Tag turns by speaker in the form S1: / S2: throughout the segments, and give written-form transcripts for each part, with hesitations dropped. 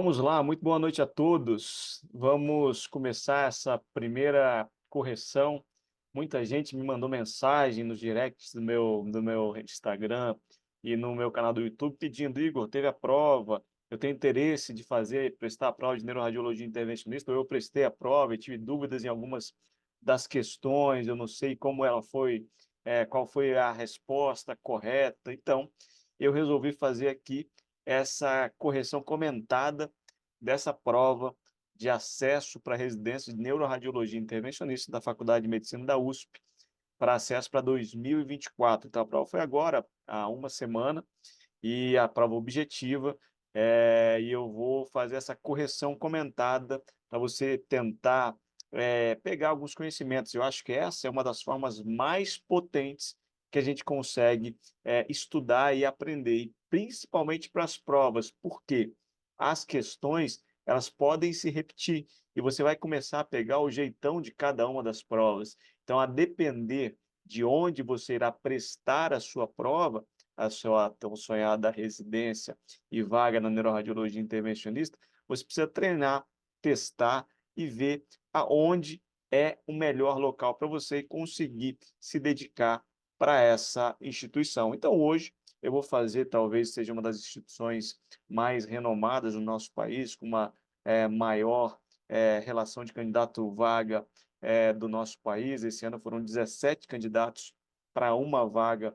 S1: Vamos lá, muito boa noite a todos. Vamos começar essa primeira correção. Muita gente me mandou mensagem nos directs do meu Instagram e no meu canal do YouTube pedindo: Igor, teve a prova, eu tenho interesse de prestar a prova de neuroradiologia intervencionista, ou eu prestei a prova e tive dúvidas em algumas das questões, eu não sei como ela foi, qual foi a resposta correta. Então, eu resolvi fazer aqui essa correção comentada dessa prova de acesso para a residência de neuroradiologia intervencionista da Faculdade de Medicina da USP, para acesso para 2024. Então, a prova foi agora, há uma semana, e a prova objetiva, e eu vou fazer essa correção comentada para você tentar pegar alguns conhecimentos. Eu acho que essa é uma das formas mais potentes que a gente consegue estudar e aprender, e principalmente para as provas, porque as questões elas podem se repetir e você vai começar a pegar o jeitão de cada uma das provas. Então, a depender de onde você irá prestar a sua prova, a sua tão sonhada residência e vaga na neuroradiologia intervencionista, você precisa treinar, testar e ver aonde é o melhor local para você conseguir se dedicar para essa instituição. Então, hoje, eu vou fazer, talvez seja uma das instituições mais renomadas no nosso país, com uma maior relação de candidato-vaga do nosso país. Esse ano foram 17 candidatos para uma vaga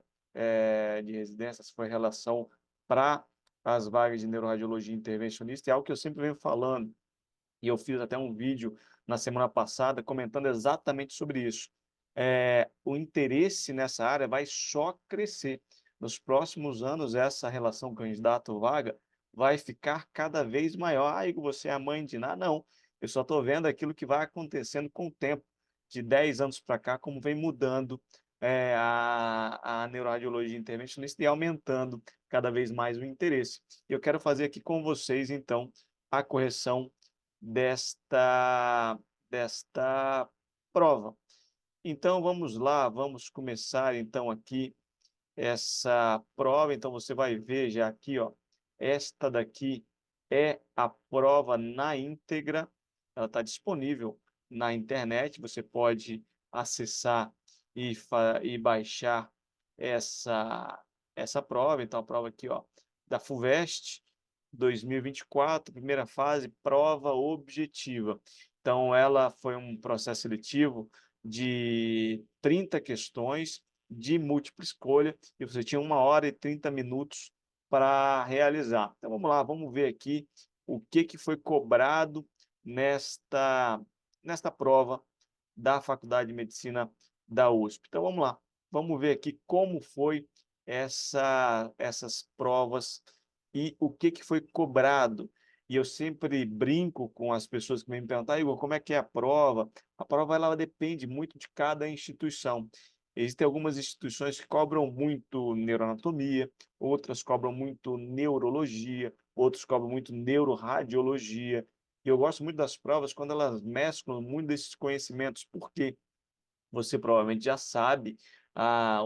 S1: de residência. Essa foi a relação para as vagas de neuroradiologia intervencionista, é algo que eu sempre venho falando, e eu fiz até um vídeo na semana passada comentando exatamente sobre isso. O interesse nessa área vai só crescer. Nos próximos anos, essa relação candidato-vaga vai ficar cada vez maior. Ah, Igor, você é a mãe de nada? Não, eu só estou vendo aquilo que vai acontecendo com o tempo. De 10 anos para cá, como vem mudando a neuroradiologia intervencionista e aumentando cada vez mais o interesse. Eu quero fazer aqui com vocês, então, a correção desta prova. Então, vamos lá, vamos começar, então, aqui essa prova. Então, você vai ver já aqui, ó, esta daqui é a prova na íntegra, ela está disponível na internet, você pode acessar e baixar essa prova. Então, a prova aqui, ó, da FUVEST 2024, primeira fase, prova objetiva. Então, ela foi um processo seletivo de 30 questões de múltipla escolha, e você tinha 1 hora e 30 minutos para realizar. Então, vamos lá, vamos ver aqui o que foi cobrado nesta prova da Faculdade de Medicina da USP. Então, vamos lá, vamos ver aqui como foi essas provas e o que foi cobrado. E eu sempre brinco com as pessoas que vêm me perguntar: Igor, como é que é a prova? A prova ela depende muito de cada instituição. Existem algumas instituições que cobram muito neuroanatomia, outras cobram muito neurologia, outros cobram muito neuroradiologia. E eu gosto muito das provas quando elas mesclam muito desses conhecimentos, porque você provavelmente já sabe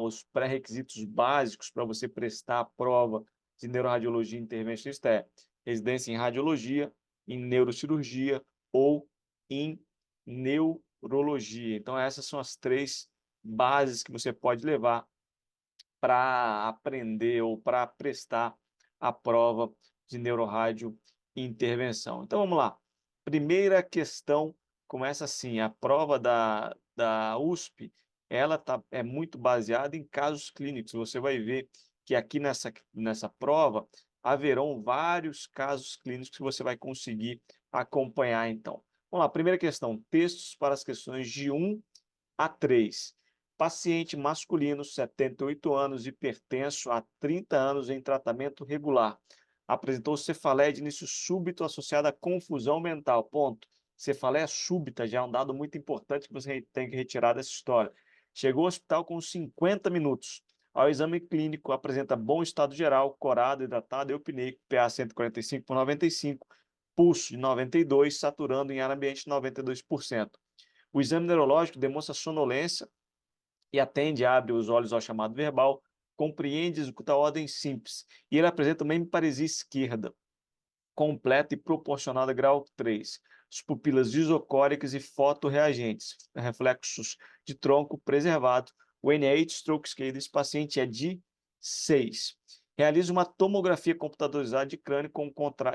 S1: os pré-requisitos básicos para você prestar a prova de neuroradiologia intervencionista: residência em radiologia, em neurocirurgia ou em neurologia. Então, essas são as três bases que você pode levar para aprender ou para prestar a prova de neurorádio intervenção. Então, vamos lá. Primeira questão começa assim: a prova da USP, ela é muito baseada em casos clínicos. Você vai ver que aqui nessa prova haverão vários casos clínicos que você vai conseguir acompanhar, então. Vamos lá, primeira questão: textos para as questões de 1 a 3. Paciente masculino, 78 anos, hipertenso, há 30 anos em tratamento regular. Apresentou cefaleia de início súbito associada à confusão mental. Ponto. Cefaleia súbita já é um dado muito importante que você tem que retirar dessa história. Chegou ao hospital com 50 minutos. Ao exame clínico, apresenta bom estado geral, corado, hidratado, eupneico, PA 145/95, pulso de 92, saturando em ar ambiente 92%. O exame neurológico demonstra sonolência e atende, abre os olhos ao chamado verbal, compreende e executa ordens simples. E ele apresenta uma hemiparesia esquerda. completa e proporcionada grau 3. As pupilas isocóricas e fotorreagentes, reflexos de tronco preservado. O NIH stroke scale desse paciente é de 6. Realiza uma tomografia computadorizada de crânio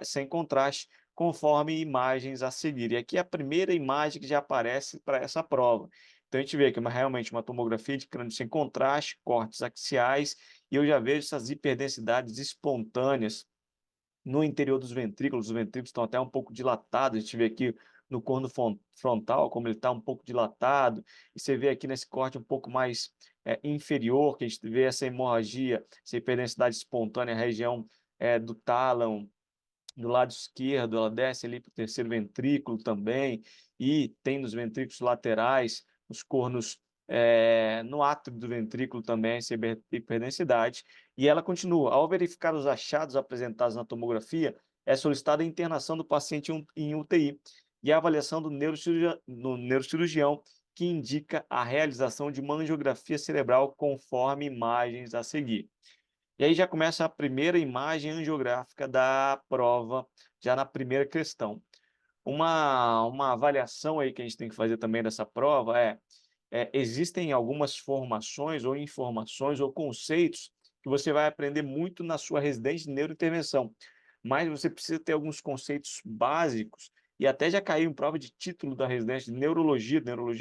S1: sem contraste, conforme imagens a seguir. E aqui é a primeira imagem que já aparece para essa prova. Então, a gente vê que realmente uma tomografia de crânio sem contraste, cortes axiais, e eu já vejo essas hiperdensidades espontâneas no interior dos ventrículos. Os ventrículos estão até um pouco dilatados. A gente vê aqui no corno frontal, como ele está um pouco dilatado, e você vê aqui nesse corte um pouco mais inferior, que a gente vê essa hemorragia, essa hiperdensidade espontânea, a região do tálamo, do lado esquerdo, ela desce ali para o terceiro ventrículo também, e tem nos ventrículos laterais, nos cornos, no átrio do ventrículo também, essa hiperdensidade. E ela continua. Ao verificar os achados apresentados na tomografia, é solicitada a internação do paciente em UTI e a avaliação do neurocirurgião, que indica a realização de uma angiografia cerebral conforme imagens a seguir. E aí já começa a primeira imagem angiográfica da prova, já na primeira questão. Uma avaliação aí que a gente tem que fazer também dessa prova existem algumas formações ou informações ou conceitos que você vai aprender muito na sua residência de neurointervenção, mas você precisa ter alguns conceitos básicos e até já caiu em prova de título da residência de neurologia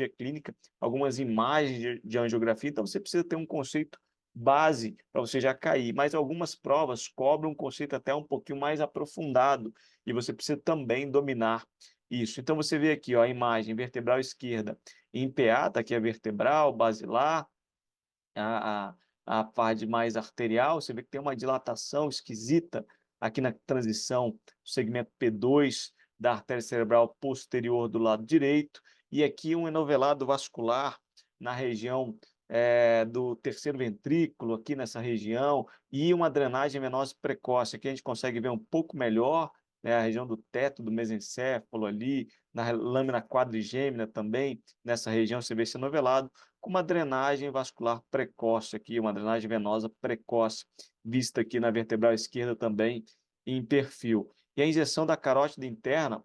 S1: clínica, algumas imagens de angiografia, então você precisa ter um conceito base para você já cair, mas algumas provas cobram um conceito até um pouquinho mais aprofundado e você precisa também dominar isso. Então você vê aqui, ó, a imagem vertebral esquerda em PA, tá aqui a vertebral, basilar, a, a parte mais arterial, você vê que tem uma dilatação esquisita aqui na transição do segmento P2 da artéria cerebral posterior do lado direito, e aqui um enovelado vascular na região do terceiro ventrículo, aqui nessa região, e uma drenagem venosa precoce. Aqui a gente consegue ver um pouco melhor, né, a região do teto do mesencéfalo ali, na lâmina quadrigêmea também, nessa região você vê esse enovelado, com uma drenagem vascular precoce aqui, uma drenagem venosa precoce, vista aqui na vertebral esquerda também em perfil. E a injeção da carótida interna,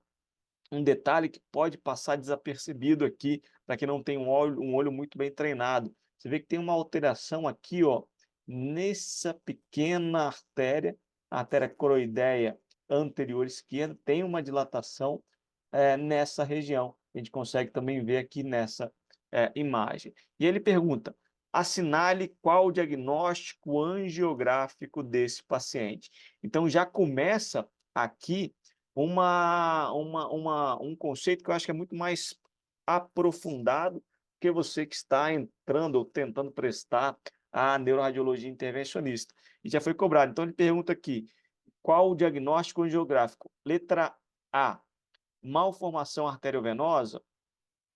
S1: um detalhe que pode passar desapercebido aqui, para quem não tem um olho muito bem treinado. Você vê que tem uma alteração aqui, ó, nessa pequena artéria, a artéria coroideia anterior esquerda, tem uma dilatação nessa região. A gente consegue também ver aqui nessa imagem. E ele pergunta: assinale qual o diagnóstico angiográfico desse paciente. Então já começa aqui um conceito que eu acho que é muito mais aprofundado que você que está entrando ou tentando prestar a neuroradiologia intervencionista. E já foi cobrado. Então ele pergunta aqui: qual o diagnóstico angiográfico? Letra A, malformação arteriovenosa.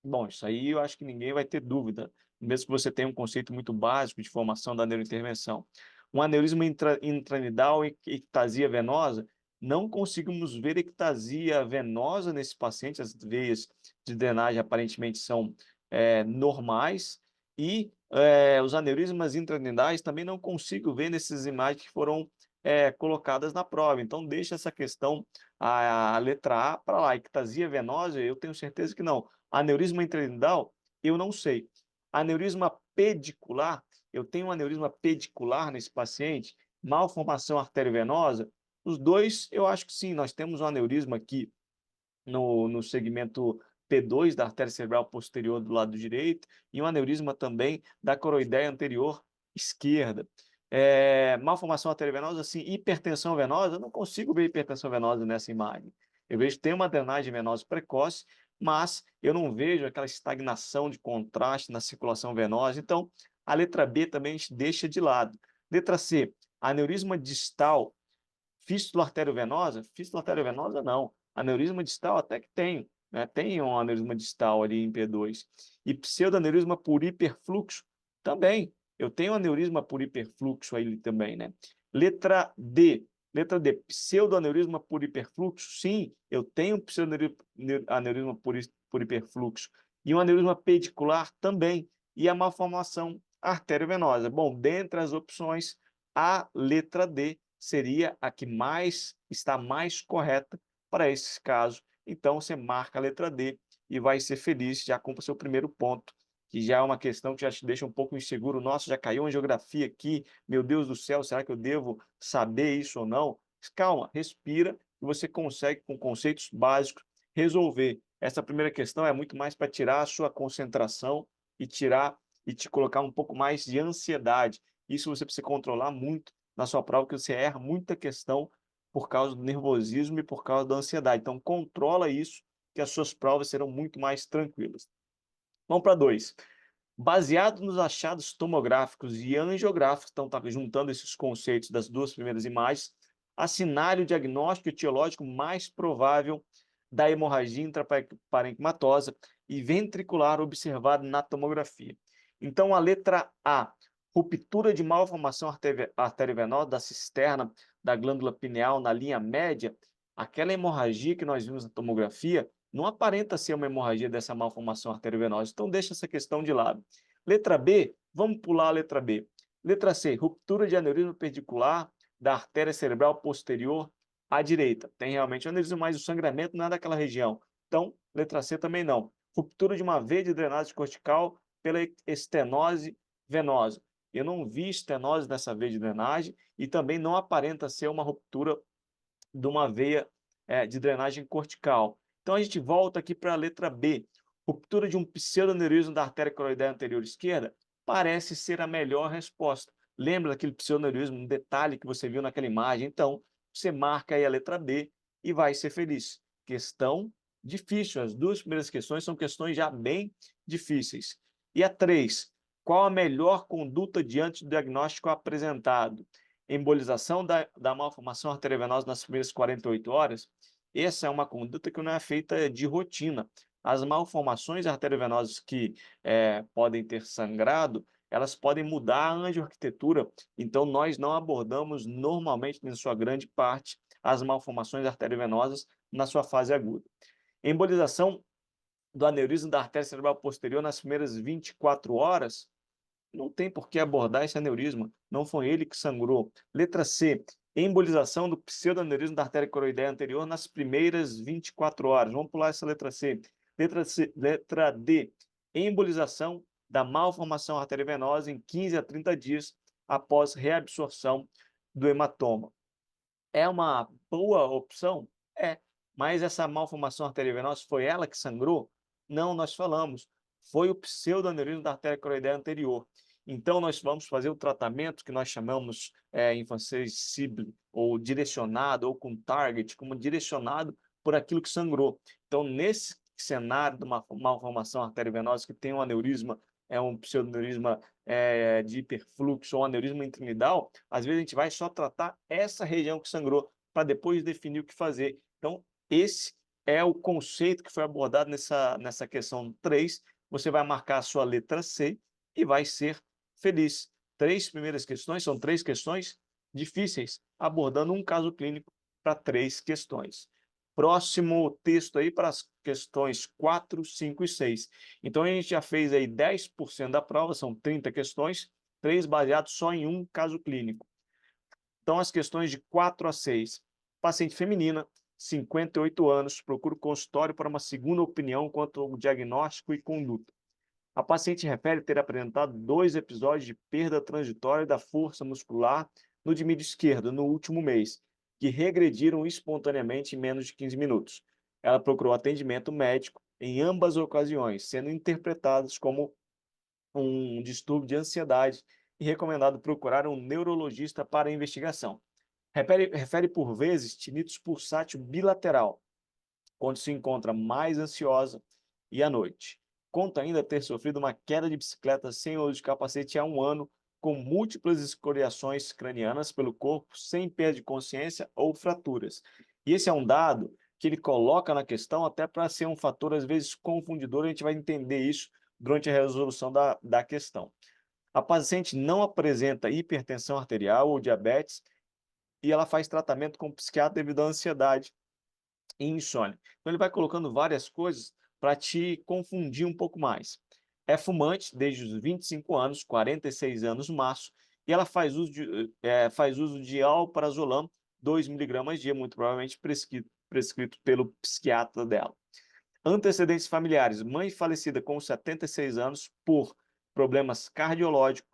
S1: Bom, isso aí eu acho que ninguém vai ter dúvida, mesmo que você tenha um conceito muito básico de formação da neurointervenção. Um aneurisma intranidal e ectasia venosa, não conseguimos ver ectasia venosa nesse paciente, as veias de drenagem aparentemente são normais, e os aneurismas intranidais também não consigo ver nessas imagens que foram colocadas na prova. Então, deixa essa questão, a letra A, para lá. Ectasia venosa, eu tenho certeza que não. Aneurisma intranidal, eu não sei. Aneurisma pedicular, eu tenho um aneurisma pedicular nesse paciente, malformação arteriovenosa, os dois eu acho que sim, nós temos um aneurisma aqui no segmento P2 da artéria cerebral posterior do lado direito e um aneurisma também da coroideia anterior esquerda. Malformação arteriovenosa, assim, hipertensão venosa, eu não consigo ver hipertensão venosa nessa imagem. Eu vejo que tem uma drenagem venosa precoce, mas eu não vejo aquela estagnação de contraste na circulação venosa. Então, a letra B também a gente deixa de lado. Letra C, aneurisma distal, fístula arteriovenosa? Fístula arteriovenosa não. Aneurisma distal até que tem, né? Tem um aneurisma distal ali em P2. E pseudoaneurisma por hiperfluxo? Também. Eu tenho aneurisma por hiperfluxo aí também, né? Letra D. Letra D, pseudoaneurisma por hiperfluxo? Sim, eu tenho pseudoaneurisma por hiperfluxo. E um aneurisma pedicular também. E a malformação arteriovenosa? Bom, dentre as opções, a letra D seria a que está mais correta para esse caso. Então, você marca a letra D e vai ser feliz, já cumpre o seu primeiro ponto, que já é uma questão que já te deixa um pouco inseguro. Nossa, já caiu uma geografia aqui, meu Deus do céu, será que eu devo saber isso ou não? Calma, respira e você consegue, com conceitos básicos, resolver. Essa primeira questão é muito mais para tirar a sua concentração e te colocar um pouco mais de ansiedade. Isso você precisa controlar muito na sua prova, porque você erra muita questão por causa do nervosismo e por causa da ansiedade. Então, controla isso, que as suas provas serão muito mais tranquilas. Vamos para 2. Baseado nos achados tomográficos e angiográficos, então está juntando esses conceitos das duas primeiras imagens, assinale o diagnóstico etiológico mais provável da hemorragia intraparenquimatosa e ventricular observado na tomografia. Então, a letra A, ruptura de malformação arteriovenosa da cisterna da glândula pineal na linha média, aquela hemorragia que nós vimos na tomografia não aparenta ser uma hemorragia dessa malformação arteriovenosa. Então, deixa essa questão de lado. Letra B, vamos pular a letra B. Letra C, ruptura de aneurisma pedicular da artéria cerebral posterior à direita. Tem realmente aneurisma, mas o sangramento não é daquela região. Então, letra C também não. Ruptura de uma veia de drenagem cortical pela estenose venosa. Eu não vi estenose nessa veia de drenagem e também não aparenta ser uma ruptura de uma veia de drenagem cortical. Então, a gente volta aqui para a letra B. Ruptura de um pseudoneurismo da artéria coroideia anterior esquerda parece ser a melhor resposta. Lembra daquele pseudoneurismo, um detalhe que você viu naquela imagem? Então, você marca aí a letra B e vai ser feliz. Questão difícil. As duas primeiras questões são questões já bem difíceis. E a 3. Qual a melhor conduta diante do diagnóstico apresentado? Embolização da malformação arteriovenosa nas primeiras 48 horas? Essa é uma conduta que não é feita de rotina. As malformações arteriovenosas que podem ter sangrado, elas podem mudar a angioarquitetura, então nós não abordamos normalmente, em sua grande parte, as malformações arteriovenosas na sua fase aguda. Embolização do aneurisma da artéria cerebral posterior nas primeiras 24 horas, não tem por que abordar esse aneurisma, não foi ele que sangrou. Letra C, embolização do pseudoaneurisma da artéria coroideia anterior nas primeiras 24 horas. Vamos pular essa letra C. Letra D, embolização da malformação arteriovenosa em 15 a 30 dias após reabsorção do hematoma. É uma boa opção? É, mas essa malformação arteriovenosa foi ela que sangrou? Não, nós falamos. Foi o pseudoaneurisma da artéria coroideia anterior. Então, nós vamos fazer o tratamento que nós chamamos em francês cible, ou direcionado, ou com target, como direcionado por aquilo que sangrou. Então, nesse cenário de uma malformação arteriovenosa que tem um aneurisma, um pseudoaneurisma de hiperfluxo ou aneurisma intrinidal, às vezes a gente vai só tratar essa região que sangrou para depois definir o que fazer. Então, esse é o conceito que foi abordado nessa questão 3. Você vai marcar a sua letra C e vai ser feliz. 3 primeiras questões, são 3 questões difíceis, abordando um caso clínico para 3 questões. Próximo texto aí para as questões 4, 5 e 6. Então, a gente já fez aí 10% da prova, são 30 questões, 3 baseados só em um caso clínico. Então, as questões de 4 a 6. Paciente feminina, 58 anos, procura o consultório para uma segunda opinião quanto ao diagnóstico e conduta. A paciente refere ter apresentado 2 episódios de perda transitória da força muscular no dímero esquerdo no último mês, que regrediram espontaneamente em menos de 15 minutos. Ela procurou atendimento médico em ambas ocasiões, sendo interpretadas como um distúrbio de ansiedade e recomendado procurar um neurologista para a investigação. Refere por vezes tinnitus pulsátil bilateral, quando se encontra mais ansiosa e à noite. Conta ainda ter sofrido uma queda de bicicleta sem uso de capacete há 1 ano, com múltiplas escoriações cranianas pelo corpo, sem perda de consciência ou fraturas. E esse é um dado que ele coloca na questão até para ser um fator, às vezes, confundidor, a gente vai entender isso durante a resolução da questão. A paciente não apresenta hipertensão arterial ou diabetes e ela faz tratamento com psiquiatra devido à ansiedade e insônia. Então, ele vai colocando várias coisas para te confundir um pouco mais. É fumante desde os 25 anos, 46 anos no março, e ela faz uso de alprazolam, 2 miligramas dia, muito provavelmente prescrito pelo psiquiatra dela. Antecedentes familiares: mãe falecida com 76 anos por problemas cardiológicos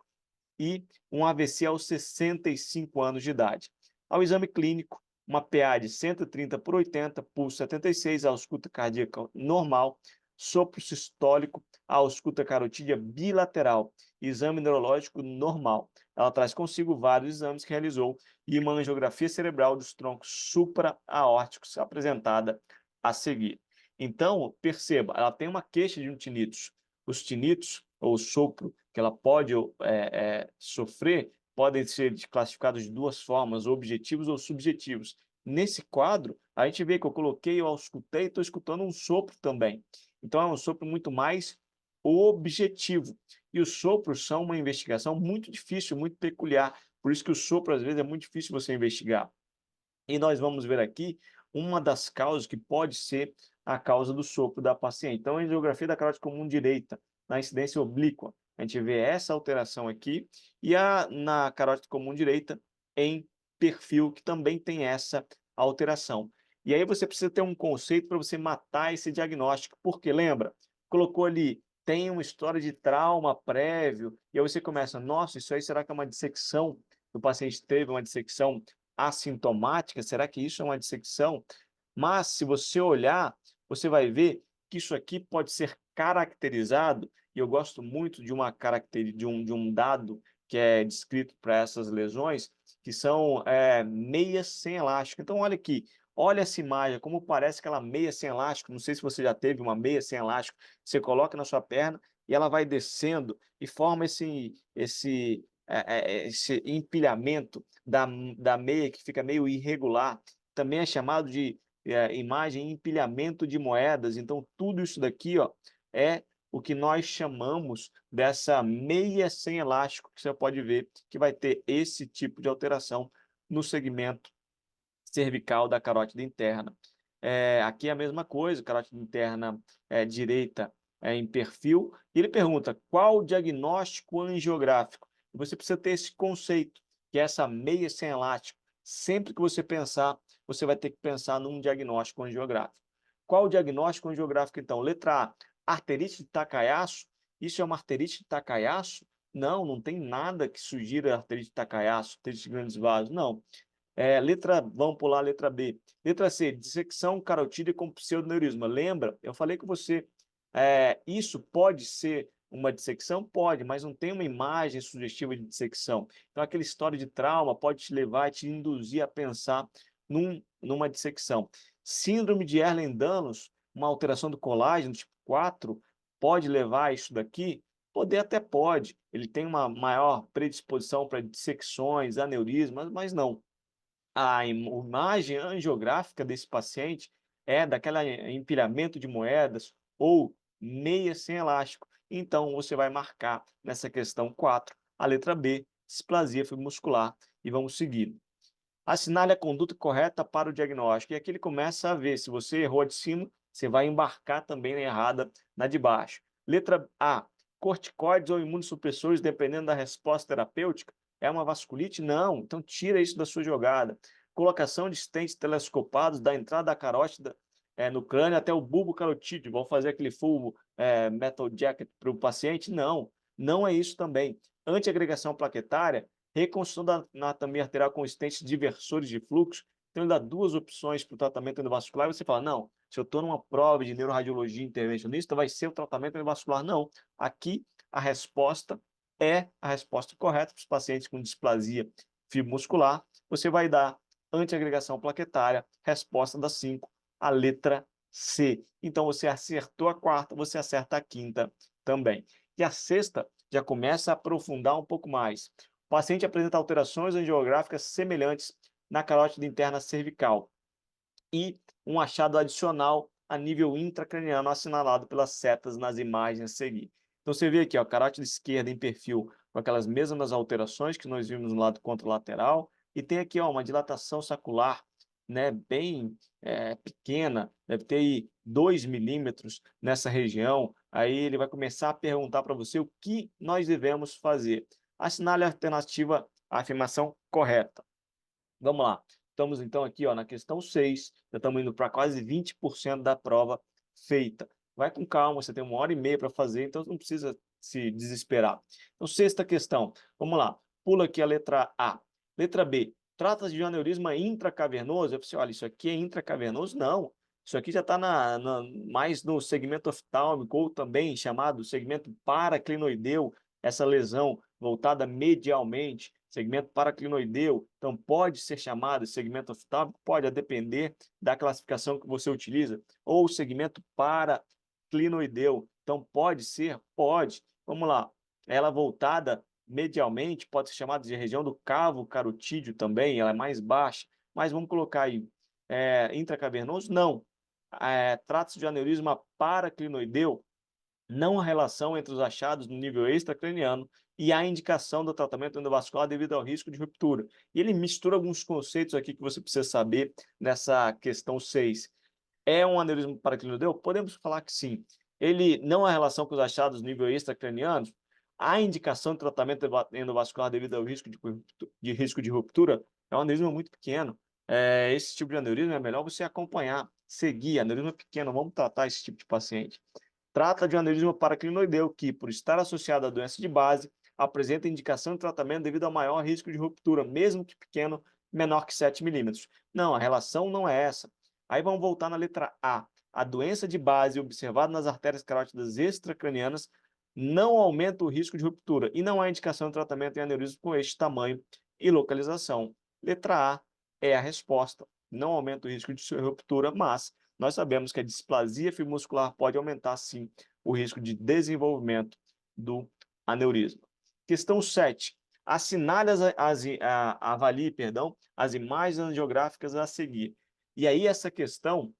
S1: e um AVC aos 65 anos de idade. Ao exame clínico, uma PA de 130 por 80, pulso 76, ausculta cardíaca normal, sopro sistólico, ausculta carotídea bilateral, exame neurológico normal. Ela traz consigo vários exames que realizou e uma angiografia cerebral dos troncos supra-aórticos apresentada a seguir. Então, perceba, ela tem uma queixa de um tinnitus. Os tinnitus, ou sopro, que ela pode sofrer, podem ser classificados de duas formas, objetivos ou subjetivos. Nesse quadro, a gente vê que eu coloquei, eu auscultei, estou escutando um sopro também. Então, é um sopro muito mais objetivo. E os sopros são uma investigação muito difícil, muito peculiar. Por isso que o sopro, às vezes, é muito difícil você investigar. E nós vamos ver aqui uma das causas que pode ser a causa do sopro da paciente. Então, a angiografia da carótide comum direita, na incidência oblíqua, a gente vê essa alteração aqui, e na carótide comum direita em perfil, que também tem essa alteração. E aí você precisa ter um conceito para você matar esse diagnóstico, porque lembra, colocou ali, tem uma história de trauma prévio, e aí você começa, nossa, isso aí será que é uma dissecção? O paciente teve uma dissecção assintomática? Será que isso é uma dissecção? Mas, se você olhar, você vai ver que isso aqui pode ser caracterizado, e eu gosto muito de um dado que é descrito para essas lesões, que são meias sem elástico. Então, olha aqui, olha essa imagem, como parece aquela meia sem elástico. Não sei se você já teve uma meia sem elástico, você coloca na sua perna e ela vai descendo e forma esse empilhamento da meia que fica meio irregular. Também é chamado de imagem empilhamento de moedas. Então, tudo isso daqui, ó, é o que nós chamamos dessa meia sem elástico, que você pode ver que vai ter esse tipo de alteração no segmento cervical da carótida interna. Aqui é a mesma coisa, carótida interna direita em perfil. E ele pergunta qual o diagnóstico angiográfico. Você precisa ter esse conceito, que é essa meia sem elástico. Sempre que você pensar, você vai ter que pensar num diagnóstico angiográfico. Qual o diagnóstico angiográfico, então? Letra A, arterite de Takayasu. Isso é uma arterite de Takayasu? Não, não tem nada que sugira arterite de Takayasu, arterite de grandes vasos, não. Vamos pular a letra B. Letra C, dissecção carotídea com pseudoneurisma. Lembra? Eu falei com você, isso pode ser uma dissecção? Pode, mas não tem uma imagem sugestiva de dissecção. Então, aquela história de trauma pode te levar e te induzir a pensar numa dissecção. Síndrome de Ehlers-Danlos, uma alteração do colágeno tipo 4, pode levar a isso daqui? Poder até pode. Ele tem uma maior predisposição para dissecções, aneurismas, mas não. A imagem angiográfica desse paciente é daquele empilhamento de moedas ou meia sem elástico. Então, você vai marcar nessa questão 4, a letra B, displasia fibromuscular, e vamos seguir. Assinale a conduta correta para o diagnóstico. E aqui ele começa a ver, se você errou a de cima, você vai embarcar também na errada, na de baixo. Letra A, corticoides ou imunossupressores, dependendo da resposta terapêutica, é uma vasculite? Não, então tira isso da sua jogada. Colocação de stents telescopados da entrada da carótida no crânio até o bulbo carotídeo. Vão fazer aquele full metal jacket para o paciente? Não, não é isso também. Antiagregação plaquetária, reconstrução da anatomia arterial com stents diversores de fluxo. Então, ele dá duas opções para o tratamento endovascular e você fala, não, se eu estou numa prova de neuroradiologia intervencionista, vai ser o tratamento endovascular. Não, aqui a resposta é a resposta correta para os pacientes com displasia fibromuscular. Você vai dar antiagregação plaquetária, resposta da 5, a letra C. Então, você acertou a quarta, você acerta a quinta também. E a sexta já começa a aprofundar um pouco mais. O paciente apresenta alterações angiográficas semelhantes na carótida interna cervical e um achado adicional a nível intracraniano assinalado pelas setas nas imagens a seguir. Então, você vê aqui, ó, a carótida esquerda em perfil com aquelas mesmas alterações que nós vimos no lado contralateral, e tem aqui, ó, uma dilatação sacular, né, bem pequena, deve ter aí 2 milímetros nessa região. Aí ele vai começar a perguntar para você o que nós devemos fazer. Assinale a alternativa à afirmação correta. Vamos lá. Estamos, então, aqui ó, na questão 6, já estamos indo para quase 20% da prova feita. Vai com calma, você tem 1h30 para fazer, então não precisa se desesperar. Então, sexta questão. Vamos lá. Pula aqui a letra A. Letra B. Trata-se de um aneurisma intracavernoso? Eu falei assim, olha, isso aqui é intracavernoso? Não. Isso aqui já está mais no segmento oftálmico, ou também chamado segmento paraclinoideu, essa lesão voltada medialmente, segmento paraclinoideu, então pode ser chamado de segmento oftálmico, pode, a depender da classificação que você utiliza, ou segmento paraclinoideu, então pode ser, pode, vamos lá, ela voltada medialmente, pode ser chamada de região do cavo carotídeo também, ela é mais baixa, mas vamos colocar aí, intracavernoso? Não. Trata-se de aneurisma paraclinoideu, não há relação entre os achados no nível extracraniano e a indicação do tratamento endovascular devido ao risco de ruptura. E ele mistura alguns conceitos aqui que você precisa saber nessa questão 6. É um aneurisma paraclinoideu? Podemos falar que sim. Ele não há relação com os achados no nível extracraniano? A indicação de tratamento endovascular devido ao risco de ruptura é um aneurisma muito pequeno. Esse tipo de aneurisma é melhor você acompanhar, seguir. Aneurisma pequeno, vamos tratar esse tipo de paciente. Trata de um aneurisma paraclinoideu que, por estar associado à doença de base, apresenta indicação de tratamento devido ao maior risco de ruptura, mesmo que pequeno, menor que 7 milímetros. Não, a relação não é essa. Aí vamos voltar na letra A. A doença de base observada nas artérias carótidas extracranianas não aumenta o risco de ruptura e não há indicação de tratamento em aneurisma com este tamanho e localização. Letra A é a resposta. Não aumenta o risco de ruptura, mas nós sabemos que a displasia fibromuscular pode aumentar, sim, o risco de desenvolvimento do aneurisma. Questão 7. Assinale avalie, perdão, as imagens angiográficas a seguir. E aí essa questão,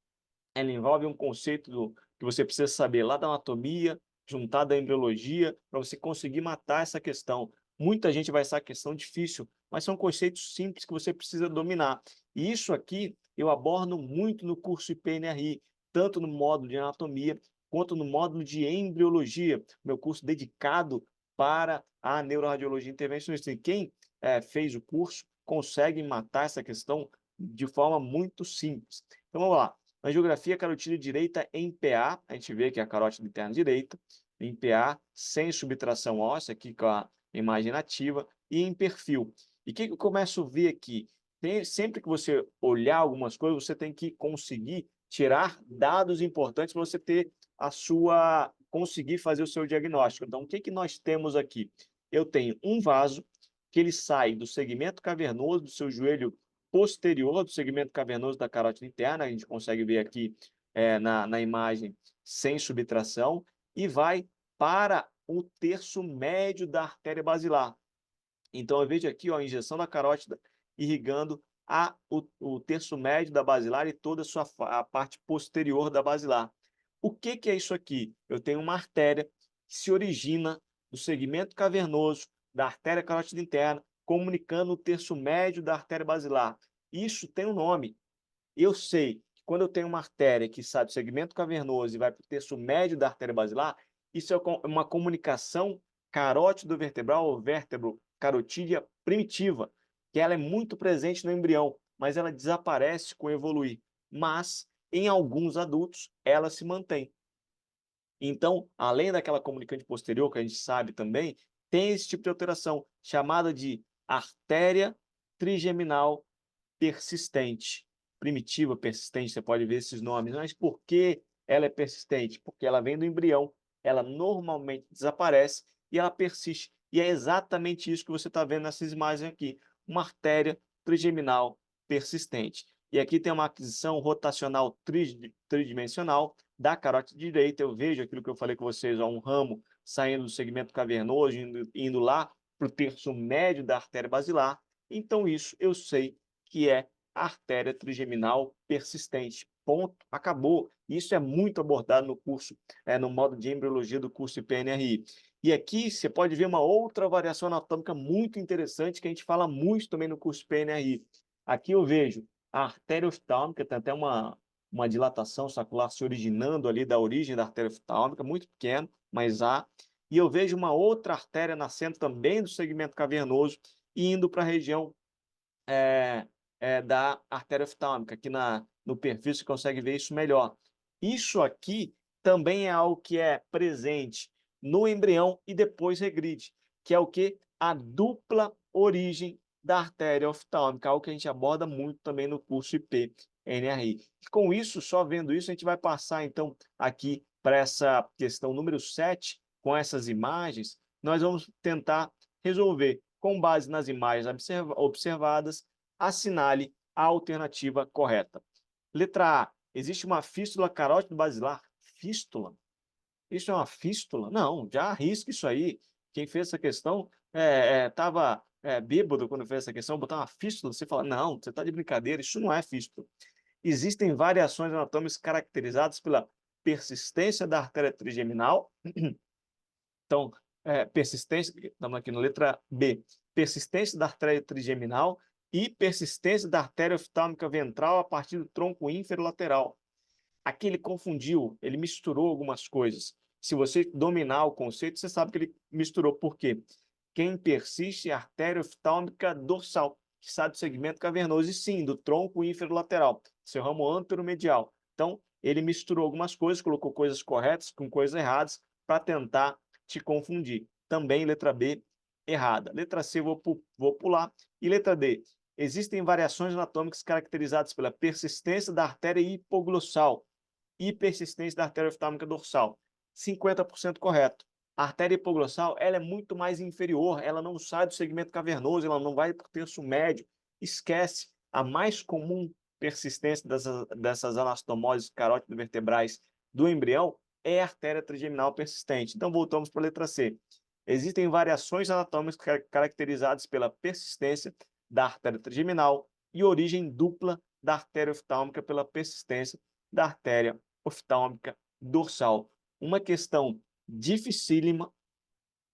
S1: ela envolve um conceito que você precisa saber lá da anatomia, juntada à embriologia, para você conseguir matar essa questão. Muita gente vai achar a questão difícil, mas são conceitos simples que você precisa dominar. E isso aqui eu abordo muito no curso IPNRI, tanto no módulo de anatomia quanto no módulo de embriologia, meu curso dedicado para a neuroradiologia intervencionista. E quem fez o curso consegue matar essa questão de forma muito simples. Então vamos lá. Angiografia carotídea direita em PA, a gente vê que é a carótida interna direita, em PA, sem subtração óssea, aqui com a imagem nativa, e em perfil. E o que eu começo a ver aqui? Sempre que você olhar algumas coisas, você tem que conseguir tirar dados importantes para você ter conseguir fazer o seu diagnóstico. Então, o que nós temos aqui? Eu tenho um vaso que ele sai do segmento cavernoso do seu joelho posterior do segmento cavernoso da carótida interna, a gente consegue ver aqui na imagem sem subtração, e vai para o terço médio da artéria basilar. Então, eu vejo aqui ó, a injeção da carótida irrigando o terço médio da basilar e toda a parte posterior da basilar. O que é isso aqui? Eu tenho uma artéria que se origina do segmento cavernoso da artéria carótida interna, comunicando o terço médio da artéria basilar. Isso tem um nome. Eu sei que quando eu tenho uma artéria que sai do segmento cavernoso e vai para o terço médio da artéria basilar, isso é uma comunicação carótido-vertebral ou vértebro-carotídea primitiva, que ela é muito presente no embrião, mas ela desaparece com o evoluir. Mas, em alguns adultos, ela se mantém. Então, além daquela comunicante posterior, que a gente sabe também, tem esse tipo de alteração, chamada de artéria trigeminal persistente. Primitiva, persistente, você pode ver esses nomes. Mas por que ela é persistente? Porque ela vem do embrião, ela normalmente desaparece e ela persiste. E é exatamente isso que você está vendo nessas imagens aqui. Uma artéria trigeminal persistente. E aqui tem uma aquisição rotacional tridimensional da carótida direita. Eu vejo aquilo que eu falei com vocês, ó, um ramo saindo do segmento cavernoso, indo lá para o terço médio da artéria basilar. Então, isso eu sei que é artéria trigeminal persistente. Ponto, acabou. Isso é muito abordado no curso, no módulo de embriologia do curso IPNRI. E aqui você pode ver uma outra variação anatômica muito interessante que a gente fala muito também no curso IPNRI. Aqui eu vejo a artéria oftálmica, tem até uma dilatação sacular se originando ali da origem da artéria oftálmica, muito pequeno, mas há. e eu vejo uma outra artéria nascendo também do segmento cavernoso e indo para a região da artéria oftálmica. Aqui no perfil você consegue ver isso melhor. Isso aqui também é algo que é presente no embrião e depois regride, que é o que? A dupla origem da artéria oftálmica, algo que a gente aborda muito também no curso IP-NRI. E com isso, só vendo isso, a gente vai passar então aqui para essa questão número 7, com essas imagens, nós vamos tentar resolver, com base nas imagens observadas, assinale a alternativa correta. Letra A. Existe uma fístula carótido basilar. Fístula? Isso é uma fístula? Não, já arrisca isso aí. Quem fez essa questão estava bêbado quando fez essa questão, botar uma fístula, você fala, não, você está de brincadeira, isso não é fístula. Existem variações anatômicas caracterizadas pela persistência da artéria trigeminal. Então, persistência, estamos aqui na letra B, persistência da artéria trigeminal e persistência da artéria oftálmica ventral a partir do tronco inferolateral. Aqui ele confundiu, ele misturou algumas coisas. Se você dominar o conceito, você sabe que ele misturou. Por quê? Quem persiste é a artéria oftálmica dorsal, que sai do segmento cavernoso, e sim, do tronco inferolateral, seu ramo anteromedial. Então, ele misturou algumas coisas, colocou coisas corretas com coisas erradas para tentar te confundir. Também letra B, errada. Letra C, vou pular. E letra D, existem variações anatômicas caracterizadas pela persistência da artéria hipoglossal e persistência da artéria oftálmica dorsal. 50% correto. A artéria hipoglossal ela é muito mais inferior, ela não sai do segmento cavernoso, ela não vai para o terço médio. Esquece. A mais comum persistência dessas anastomoses carótido-vertebrais do embrião é a artéria trigeminal persistente. Então, voltamos para a letra C. Existem variações anatômicas caracterizadas pela persistência da artéria trigeminal e origem dupla da artéria oftálmica pela persistência da artéria oftálmica dorsal. Uma questão dificílima,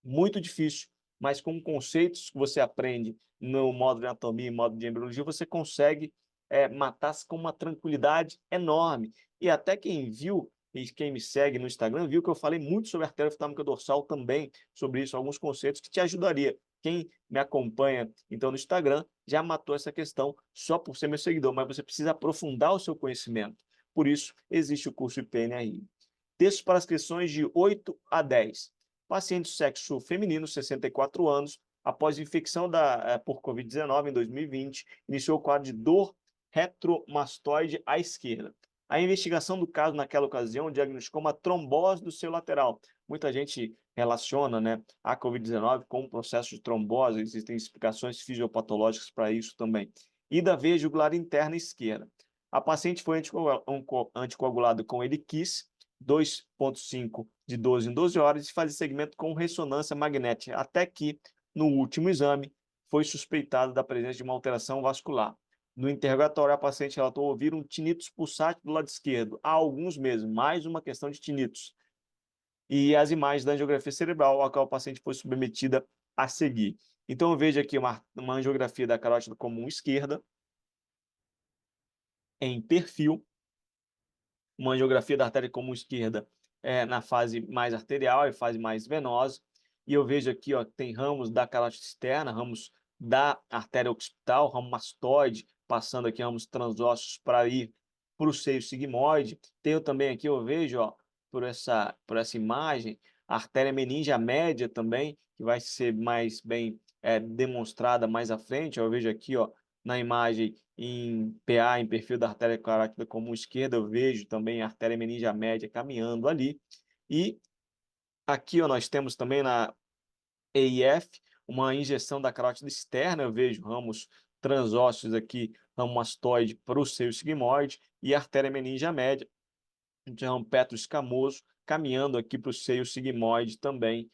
S1: muito difícil, mas com conceitos que você aprende no módulo de anatomia e módulo de embriologia, você consegue matar-se com uma tranquilidade enorme. E até quem viu, e quem me segue no Instagram, viu que eu falei muito sobre a artéria oftálmica dorsal também, sobre isso, alguns conceitos que te ajudaria. Quem me acompanha, então, no Instagram, já matou essa questão só por ser meu seguidor, mas você precisa aprofundar o seu conhecimento. Por isso, existe o curso IPNRI. Textos para as questões de 8 a 10. Paciente sexo feminino, 64 anos, após infecção por Covid-19 em 2020, iniciou o quadro de dor retromastoide à esquerda. A investigação do caso naquela ocasião diagnosticou uma trombose do seio lateral. Muita gente relaciona, né, a Covid-19 com o processo de trombose, existem explicações fisiopatológicas para isso também. E da veia jugular interna esquerda. A paciente foi anticoagulada com Eliquis, 2,5 de 12 em 12 horas, e fazer segmento com ressonância magnética, até que, no último exame, foi suspeitado da presença de uma alteração vascular. No interrogatório, a paciente relatou ouvir um tinnitus pulsátil do lado esquerdo, há alguns meses, mais uma questão de tinnitus. E as imagens da angiografia cerebral, a qual a paciente foi submetida a seguir. Então, eu vejo aqui uma angiografia da carótida comum esquerda, em perfil, uma angiografia da artéria comum esquerda na fase mais arterial e fase mais venosa. E eu vejo aqui, ó, tem ramos da carótida externa, ramos da artéria occipital, ramo mastoide, passando aqui ramos transossos para ir para o seio sigmoide. Tenho também aqui, eu vejo, ó, por essa imagem, a artéria meningea média também, que vai ser mais bem demonstrada mais à frente. Eu vejo aqui, ó, na imagem em PA, em perfil da artéria carótida comum esquerda, eu vejo também a artéria meningea média caminhando ali. E aqui, ó, nós temos também na EIF uma injeção da carótida externa, eu vejo ramos transósseos aqui, ramo mastoide para o seio sigmoide e a artéria meningea média, de ramo petro escamoso, caminhando aqui para o seio sigmoide também,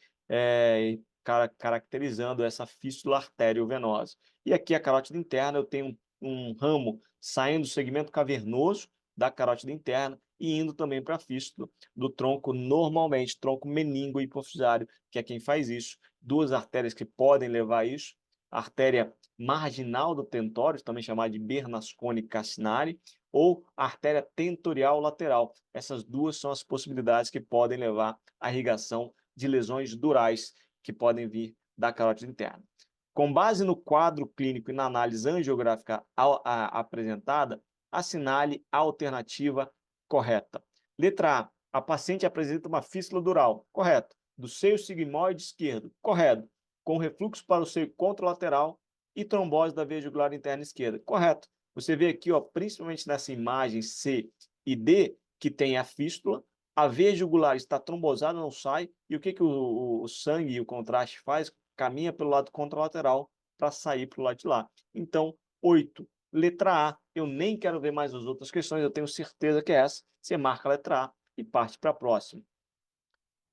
S1: caracterizando essa fístula arteriovenosa. E aqui a carótida interna, eu tenho um ramo saindo do segmento cavernoso da carótida interna e indo também para a fístula do tronco, normalmente, tronco meningo hipofisário, que é quem faz isso. Duas artérias que podem levar a isso, a artéria marginal do tentório, também chamada de Bernasconi Cassinari, ou a artéria tentorial lateral. Essas duas são as possibilidades que podem levar à irrigação de lesões durais que podem vir da carótida interna. Com base no quadro clínico e na análise angiográfica apresentada, assinale a alternativa correta. Letra A paciente apresenta uma fístula dural, correto. Do seio sigmoide esquerdo, correto. Com refluxo para o seio contralateral e trombose da veia jugular interna esquerda, correto. Você vê aqui, ó, principalmente nessa imagem C e D, que tem a fístula, a veia jugular está trombosada, não sai, e o que o sangue e o contraste faz? Caminha pelo lado contralateral para sair para o lado de lá. Então, 8. Letra A, eu nem quero ver mais as outras questões, eu tenho certeza que é essa. Você marca a letra A e parte para a próxima.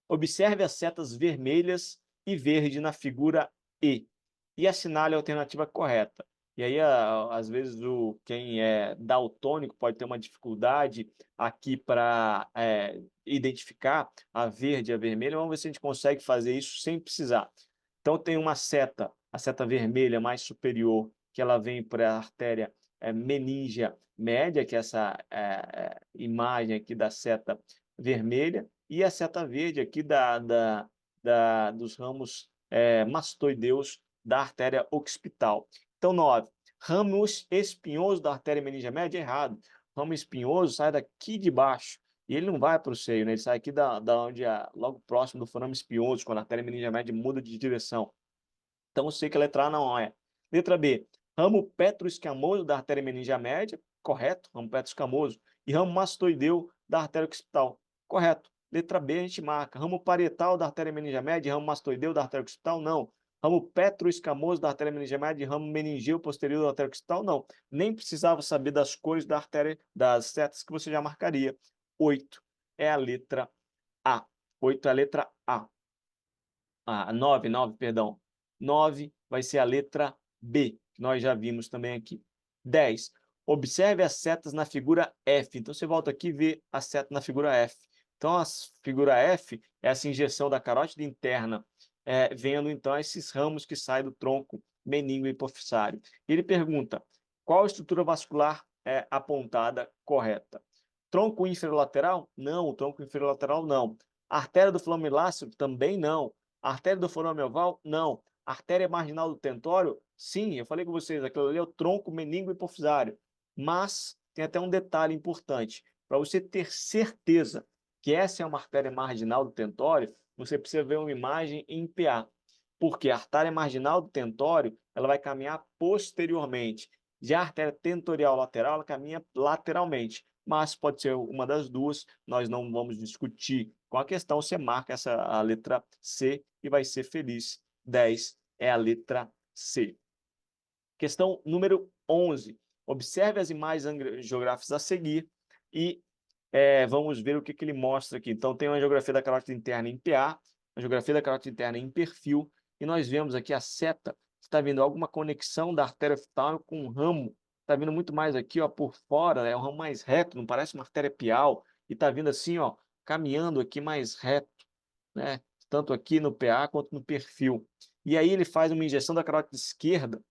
S1: Observe as setas vermelhas e verde na figura e assinale a alternativa correta. E aí, às vezes, quem é daltônico pode ter uma dificuldade aqui para identificar a verde e a vermelha. Vamos ver se a gente consegue fazer isso sem precisar. Então, tem uma seta, a seta vermelha mais superior, que ela vem para a artéria meningea média, que é essa imagem aqui da seta vermelha, e a seta verde aqui dos ramos mastoideus da artéria occipital. Então, 9. Ramo espinhoso da artéria meningea média, errado. Ramo espinhoso sai daqui de baixo. E ele não vai para o seio, né? Ele sai aqui da onde logo próximo do forame espinhoso, quando a artéria meningea média muda de direção. Então, eu sei que a letra A não é. Letra B. Ramo petroescamoso da artéria meningea média, correto. Ramo petroescamoso. E ramo mastoideu da artéria occipital, correto. Letra B a gente marca. Ramo parietal da artéria meningea média e ramo mastoideu da artéria occipital, não. Ramo petroescamoso da artéria meningea média e ramo meningeu posterior da artéria occipital, não. Nem precisava saber das cores da artéria, das setas que você já marcaria. 8 é a letra A. 8 é a letra A. 9, perdão. 9 vai ser a letra B, que nós já vimos também aqui. 10. Observe as setas na figura F. Então, você volta aqui e vê a seta na figura F. Então, a figura F é essa injeção da carótida interna, vendo, então, esses ramos que saem do tronco meningo hipofisário. Ele pergunta, qual a estrutura vascular é apontada correta? Tronco inferolateral? Não, o tronco inferolateral não. Artéria do flamiláceo? Também não. Artéria do forame oval? Não. Artéria marginal do tentório? Sim, eu falei com vocês, aquilo ali é o tronco meningo hipofisário. Mas tem até um detalhe importante. Para você ter certeza que essa é uma artéria marginal do tentório, você precisa ver uma imagem em PA. Porque a artéria marginal do tentório ela vai caminhar posteriormente. Já a artéria tentorial lateral ela caminha lateralmente. Mas pode ser uma das duas, nós não vamos discutir com a questão, você marca a letra C e vai ser feliz. 10 é a letra C. Questão número 11. Observe as imagens angiográficas a seguir e vamos ver o que ele mostra aqui. Então, tem uma angiografia da carótida interna em PA, a angiografia da carótida interna em perfil, e nós vemos aqui a seta, está vindo alguma conexão da artéria oftalmo com um ramo, está vindo muito mais aqui, ó, por fora, é um ramo mais reto, não parece uma artéria pial, e está vindo assim, ó, caminhando aqui mais reto, né? Tanto aqui no PA quanto no perfil. E aí ele faz uma injeção da carótida esquerda,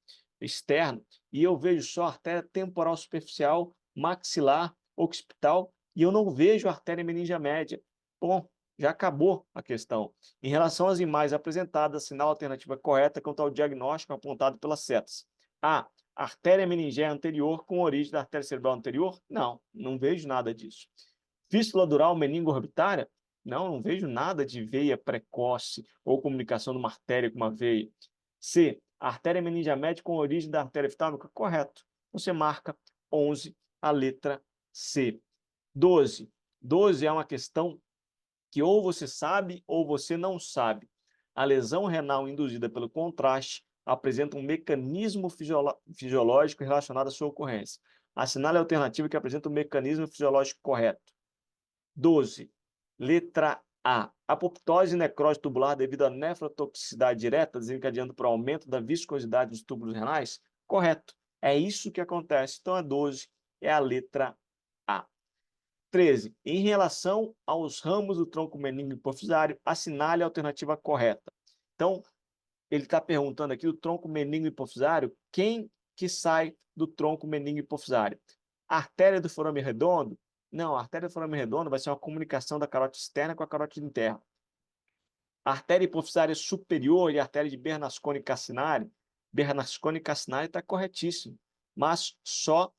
S1: externa, e eu vejo só artéria temporal superficial, maxilar, occipital, e eu não vejo artéria meningea média. Bom, já acabou a questão. Em relação às imagens apresentadas, sinal alternativa correta quanto ao diagnóstico apontado pelas setas. A. Artéria meningea anterior com origem da artéria cerebral anterior? Não, não vejo nada disso. Fístula dural meningo-orbitária? Não vejo nada de veia precoce ou comunicação de uma artéria com uma veia. C. Artéria meningea média com origem da artéria eftálmica? Correto. Você marca 11, a letra C. 12. 12 é uma questão que ou você sabe ou você não sabe. A lesão renal induzida pelo contraste apresenta um mecanismo fisiológico relacionado à sua ocorrência. Assinale a alternativa que apresenta o mecanismo fisiológico correto. 12. Letra A. Apoptose e necrose tubular devido à nefrotoxicidade direta, desencadeando por aumento da viscosidade dos túbulos renais? Correto. É isso que acontece. Então, a 12 é a letra A. 13. Em relação aos ramos do tronco meningo hipofisário, assinale a alternativa correta. Então, ele está perguntando aqui do tronco meningo hipofisário, quem que sai do tronco meningo hipofisário? A artéria do forame redondo? Não, a artéria do forame redondo vai ser uma comunicação da carótida externa com a carótida interna. Artéria hipofisária superior e artéria de Bernasconi-Casinari. Bernasconi-Casinari está corretíssimo, mas só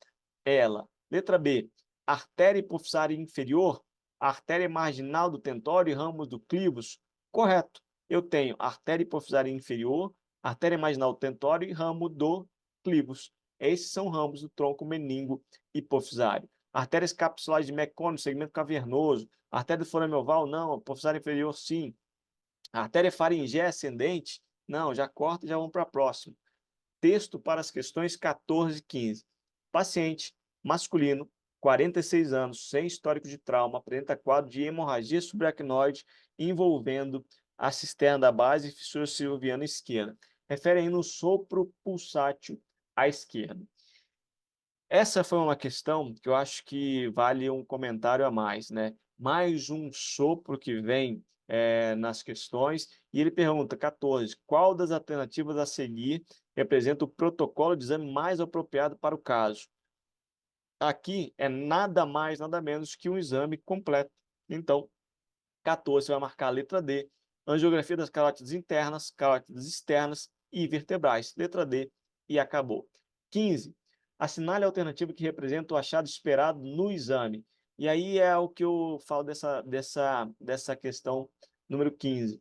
S1: ela. Letra B, artéria hipofisária inferior, artéria marginal do tentório e ramos do clivus. Correto. Eu tenho artéria hipofisária inferior, artéria marginal do tentório e ramo do clivus. Esses são ramos do tronco meningo hipofisário. Artérias capsulares de Mecônio, segmento cavernoso. Artéria do forame oval, não. Hipofisária inferior, sim. Artéria faringea ascendente, não, já corta e já vamos para a próxima. Texto para as questões 14 e 15. Paciente masculino, 46 anos, sem histórico de trauma, apresenta quadro de hemorragia subaracnoide envolvendo a cisterna da base e fissura silviana esquerda. Refere aí no sopro pulsátil à esquerda. Essa foi uma questão que eu acho que vale um comentário a mais, né? Mais um sopro que vem nas questões, e ele pergunta, 14, qual das alternativas a seguir representa o protocolo de exame mais apropriado para o caso? Aqui é nada mais, nada menos que um exame completo. Então, 14 vai marcar a letra D, angiografia das carótidas internas, carótidas externas e vertebrais. Letra D e acabou. 15. Assinale a alternativa que representa o achado esperado no exame. E aí é o que eu falo dessa questão número 15.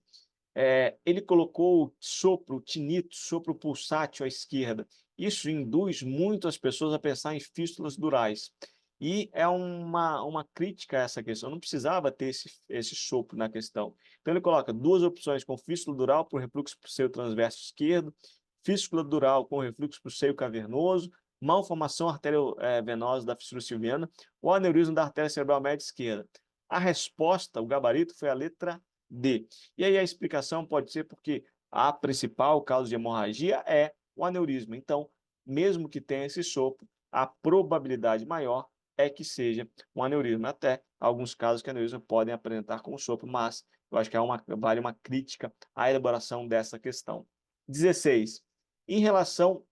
S1: Ele colocou o sopro, o tinito, sopro pulsátil à esquerda. Isso induz muito as pessoas a pensar em fístulas durais. E é uma crítica a essa questão. Não precisava ter esse sopro na questão. Então, ele coloca duas opções com fístula dural por refluxo para o seio transverso esquerdo, fístula dural com refluxo para o seio cavernoso, malformação arteriovenosa da fissura silviana ou aneurisma da artéria cerebral média esquerda. A resposta, o gabarito, foi a letra D. E aí a explicação pode ser porque a principal causa de hemorragia é o aneurisma. Então, mesmo que tenha esse sopro, a probabilidade maior é que seja um aneurisma. Até alguns casos que aneurisma podem apresentar com sopro, mas eu acho que vale uma crítica à elaboração dessa questão. 16. Em relação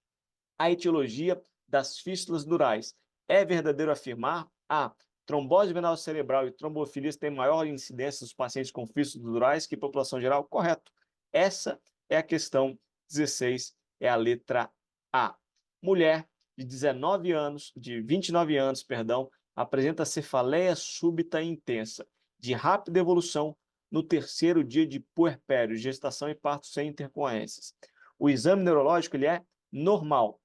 S1: à etiologia das fístulas durais, é verdadeiro afirmar a trombose venal cerebral e trombofilias têm maior incidência dos pacientes com fístulas durais que população geral? Correto. Essa é a questão 16, é a letra A. Mulher de 29 anos, apresenta cefaleia súbita e intensa, de rápida evolução no terceiro dia de puerpério, gestação e parto sem intercorrências. O exame neurológico ele é normal,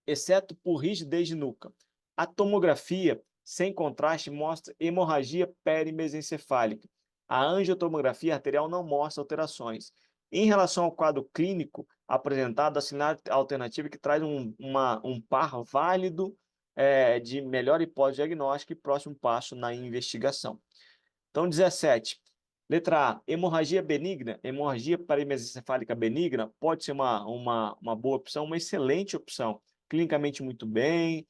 S1: exceto por rigidez de nuca. A tomografia sem contraste mostra hemorragia perimesencefálica. A angiotomografia arterial não mostra alterações. Em relação ao quadro clínico apresentado, assinar a alternativa que traz um par válido de melhor hipótese diagnóstica e próximo passo na investigação. Então, 17. Letra A, hemorragia benigna, hemorragia perimesencefálica benigna, pode ser uma boa opção, uma excelente opção. Clinicamente muito bem,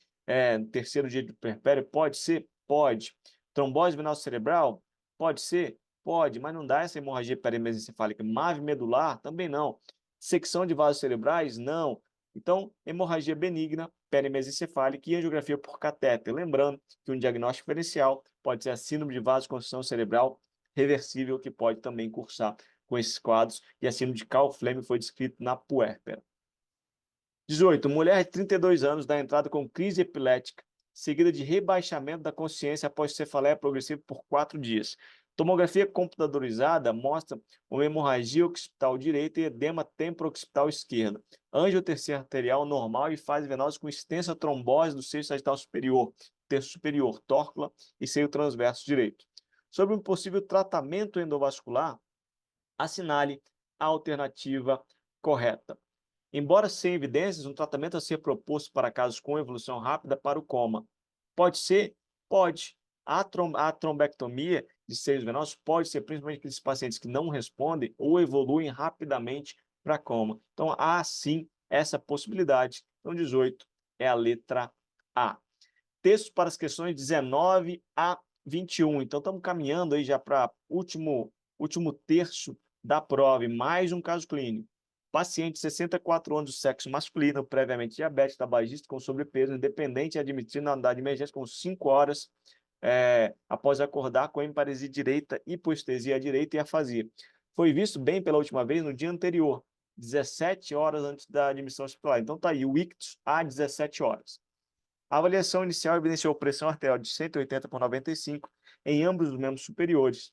S1: terceiro dia de puerpério, pode ser? Pode. Trombose venal cerebral? Pode ser? Pode, mas não dá essa hemorragia perimesencefálica. MAVE medular? Também não. Secção de vasos cerebrais? Não. Então, hemorragia benigna, perimesencefálica e angiografia por catéter. Lembrando que um diagnóstico diferencial pode ser a síndrome de vasoconstrição cerebral reversível, que pode também cursar com esses quadros, e a síndrome de Kaufmann foi descrito na puérpera. 18. Mulher de 32 anos dá entrada com crise epilética, seguida de rebaixamento da consciência após cefaleia progressiva por 4 dias. Tomografia computadorizada mostra uma hemorragia occipital direita e edema temporo-occipital esquerdo. Angiotercia arterial normal e fase venosa com extensa trombose do seio sagital superior, terço superior, tórcula e seio transverso direito. Sobre um possível tratamento endovascular, assinale a alternativa correta. Embora sem evidências, um tratamento a ser proposto para casos com evolução rápida para o coma. Pode ser? Pode. A trombectomia de seios venosos pode ser principalmente aqueles pacientes que não respondem ou evoluem rapidamente para coma. Então, há sim essa possibilidade. Então, 18 é a letra A. Textos para as questões 19 a 21. Então, estamos caminhando aí já para último terço da prova, e mais um caso clínico. Paciente, 64 anos, do sexo masculino, previamente diabético, tabagista, com sobrepeso, independente, admitido na unidade de emergência com 5 horas após acordar com emparesia direita, hipoestesia direita e afasia. Foi visto bem pela última vez no dia anterior, 17 horas antes da admissão hospitalar. Então tá aí, o ictus há 17 horas. A avaliação inicial evidenciou pressão arterial de 180 por 95 em ambos os membros superiores.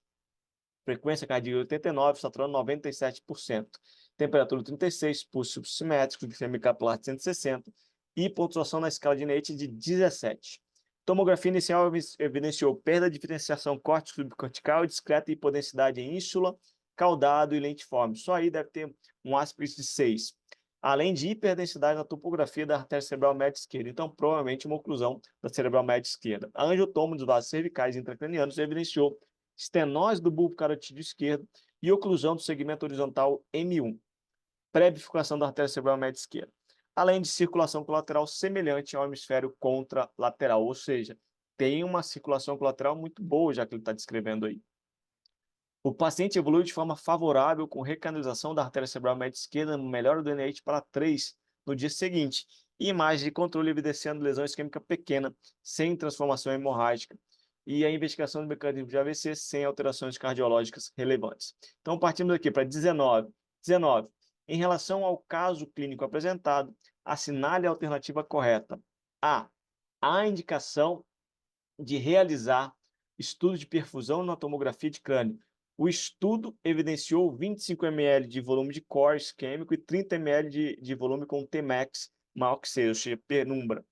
S1: Frequência cardíaca 89, saturando 97%. Temperatura 36, pulso simétrico, glicemia capilar de 160 e pontuação na escala de Neite de 17. Tomografia inicial evidenciou perda de diferenciação córtico-subcortical discreta e hipodensidade em ínsula, caudado e lentiforme. Só aí deve ter um aspecto de 6. Além de hiperdensidade na topografia da artéria cerebral média esquerda. Então, provavelmente, uma oclusão da cerebral média esquerda. A angiotomo dos vasos cervicais intracranianos evidenciou estenose do bulbo carotídeo esquerdo e oclusão do segmento horizontal M1, pré-bifurcação da artéria cerebral média esquerda, além de circulação colateral semelhante ao hemisfério contralateral, ou seja, tem uma circulação colateral muito boa, já que ele está descrevendo aí. O paciente evoluiu de forma favorável com recanalização da artéria cerebral média esquerda, melhora do NIH para 3 no dia seguinte, e imagem de controle evidenciando lesão isquêmica pequena, sem transformação hemorrágica, e a investigação do mecanismo de AVC sem alterações cardiológicas relevantes. Então, partimos aqui para 19. Em relação ao caso clínico apresentado, assinale a alternativa correta. A. A indicação de realizar estudo de perfusão na tomografia de crânio. O estudo evidenciou 25 ml de volume de core isquêmico e 30 ml de volume com Tmax maior que 6, ou seja, penumbra.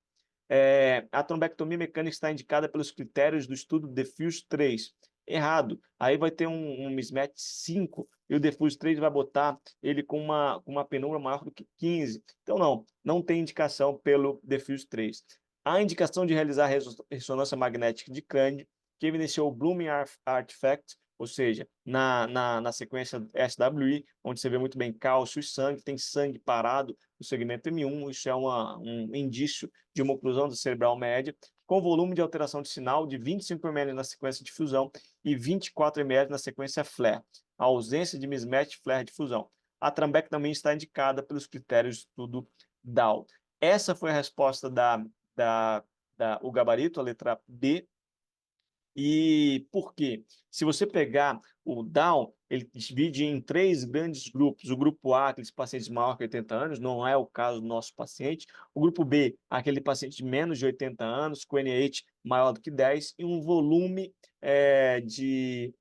S1: A trombectomia mecânica está indicada pelos critérios do estudo Diffuse 3. Errado. Aí vai ter um mismatch 5 e o Diffuse 3 vai botar ele com uma penumbra maior do que 15. Então, não tem indicação pelo Diffuse 3. A indicação de realizar ressonância magnética de crânio, que evidenciou o Blooming Artifact, ou seja, na sequência SWI, onde você vê muito bem cálcio e sangue, tem sangue parado no segmento M1, isso é um indício de uma oclusão do cerebral média, com volume de alteração de sinal de 25 ml na sequência de fusão e 24 ml na sequência flare. A ausência de mismatch flare de fusão. A trombectomia está indicada pelos critérios do estudo Dow. Essa foi a resposta o gabarito, a letra B. E por quê? Se você pegar o Down, ele divide em 3 grandes grupos. O grupo A, aqueles pacientes maiores que 80 anos, não é o caso do nosso paciente. O grupo B, aquele paciente de menos de 80 anos, com NIH maior do que 10 e um volume de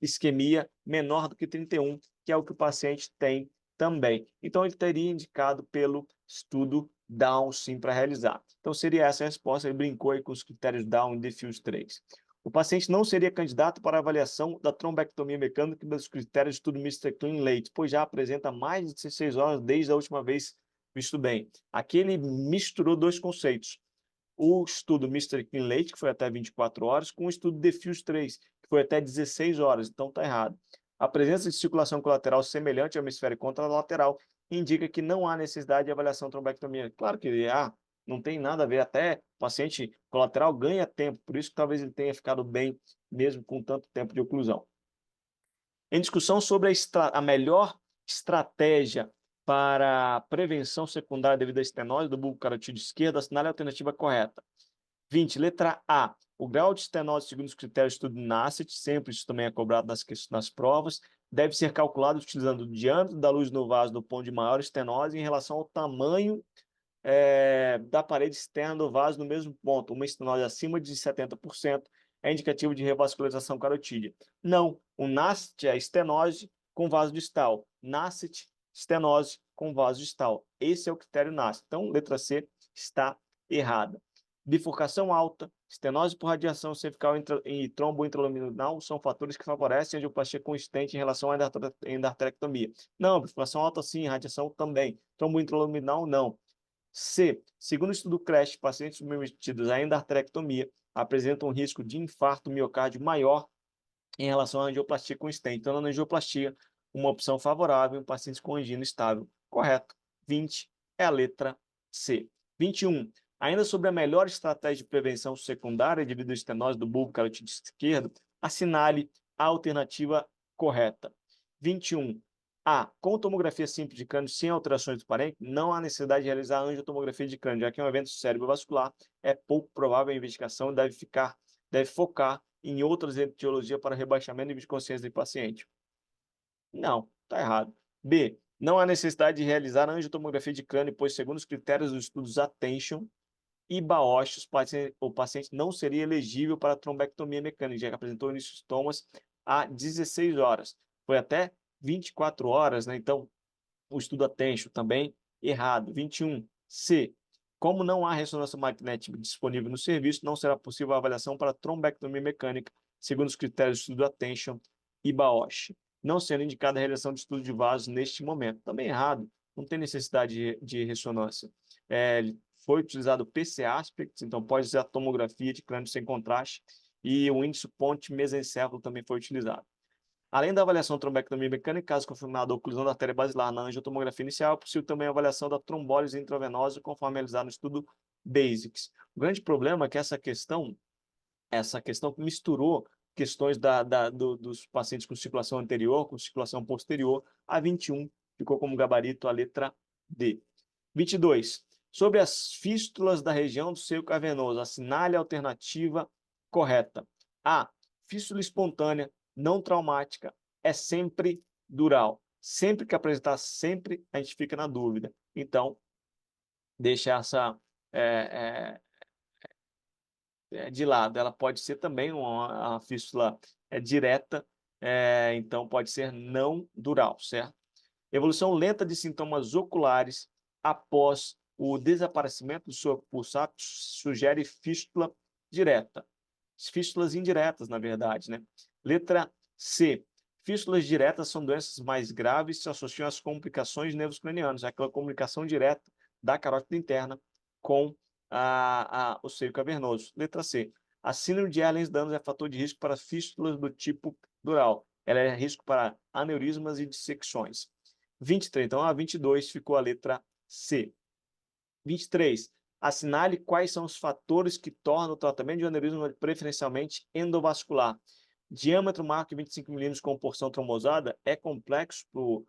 S1: isquemia menor do que 31, que é o que o paciente tem também. Então, ele teria indicado pelo estudo Down, sim, para realizar. Então, seria essa a resposta. Ele brincou aí com os critérios Down e Diffuse 3. O paciente não seria candidato para avaliação da trombectomia mecânica dos critérios de estudo Mr. Clean Late, pois já apresenta mais de 16 horas desde a última vez visto bem. Aqui ele misturou dois conceitos. O estudo Mr. Clean Late, que foi até 24 horas, com o estudo Diffuse 3, que foi até 16 horas. Então, está errado. A presença de circulação colateral semelhante ao hemisfério contralateral indica que não há necessidade de avaliação de trombectomia. Claro que não tem nada a ver, até o paciente colateral ganha tempo, por isso que talvez ele tenha ficado bem mesmo com tanto tempo de oclusão. Em discussão sobre a melhor estratégia para prevenção secundária devido à estenose do bulbo carotídeo esquerdo, assinale a alternativa correta. 20, letra A. O grau de estenose segundo os critérios de estudo NACET, sempre isso também é cobrado nas provas, deve ser calculado utilizando o diâmetro da luz no vaso do ponto de maior estenose em relação ao tamanho da parede externa do vaso no mesmo ponto. Uma estenose acima de 70% é indicativo de revascularização carotídea. Não, o NACET é estenose com vaso distal. NACET, estenose com vaso distal. Esse é o critério NACET. Então, letra C está errada. Bifurcação alta, estenose por radiação cervical e trombo intraluminal são fatores que favorecem a angioplastia consistente em relação à endarterectomia. Não, bifurcação alta sim, radiação também. Trombo intraluminal não. C. Segundo o estudo CRASH, pacientes submetidos à endarterectomia apresentam um risco de infarto miocárdio maior em relação à angioplastia com stent. Então, na angioplastia, uma opção favorável em pacientes com angina estável. Correto. 20 é a letra C. 21. Ainda sobre a melhor estratégia de prevenção secundária devido à estenose do bulbo carotídeo esquerdo, assinale a alternativa correta. 21. A. Com tomografia simples de crânio sem alterações do parênquima, não há necessidade de realizar angiotomografia de crânio, já que é um evento cerebrovascular, é pouco provável a investigação e deve ficar deve focar em outras etiologias para rebaixamento do nível de consciência do paciente. Não, está errado. B. Não há necessidade de realizar angiotomografia de crânio, pois, segundo os critérios dos estudos Attention e Bausch, o paciente não seria elegível para trombectomia mecânica, já que apresentou início de sintomas há 16 horas. Foi até 24 horas, né? Então, o estudo Attention também errado. 21. C. Como não há ressonância magnética disponível no serviço, não será possível a avaliação para trombectomia mecânica, segundo os critérios do estudo Attention e Bausch, não sendo indicada a realização de estudo de vasos neste momento. Também errado, não tem necessidade de ressonância. Foi utilizado o PC Aspect, então pode ser a tomografia de crânio sem contraste, e o índice ponte mesencéfalo também foi utilizado. Além da avaliação trombectomia mecânica, caso confirmada a oclusão da artéria basilar na angiotomografia inicial, é possível também a avaliação da trombólise intravenosa, conforme realizado no estudo BASICS. O grande problema é que essa questão misturou questões dos pacientes com circulação anterior, com circulação posterior. A 21 ficou como gabarito a letra D. 22. Sobre as fístulas da região do seio cavernoso, assinale a alternativa correta. A. Fístula espontânea, não traumática, é sempre dural. Sempre que apresentar, sempre a gente fica na dúvida. Então, deixa essa de lado. Ela pode ser também uma fístula direta, então pode ser não dural, certo? Evolução lenta de sintomas oculares após o desaparecimento do soro pulsátil sugere fístula direta. Fístulas indiretas, na verdade, né? Letra C. Fístulas diretas são doenças mais graves e se associam às complicações de nervos cranianos, aquela comunicação direta da carótida interna com o seio cavernoso. Letra C. A síndrome de Ehlers-Danlos é fator de risco para fístulas do tipo dural. Ela é risco para aneurismas e dissecções. 23. Então, a 22 ficou a letra C. 23. Assinale quais são os fatores que tornam o tratamento de aneurisma preferencialmente endovascular. Diâmetro maior que 25 milímetros com porção trombosada é complexo para o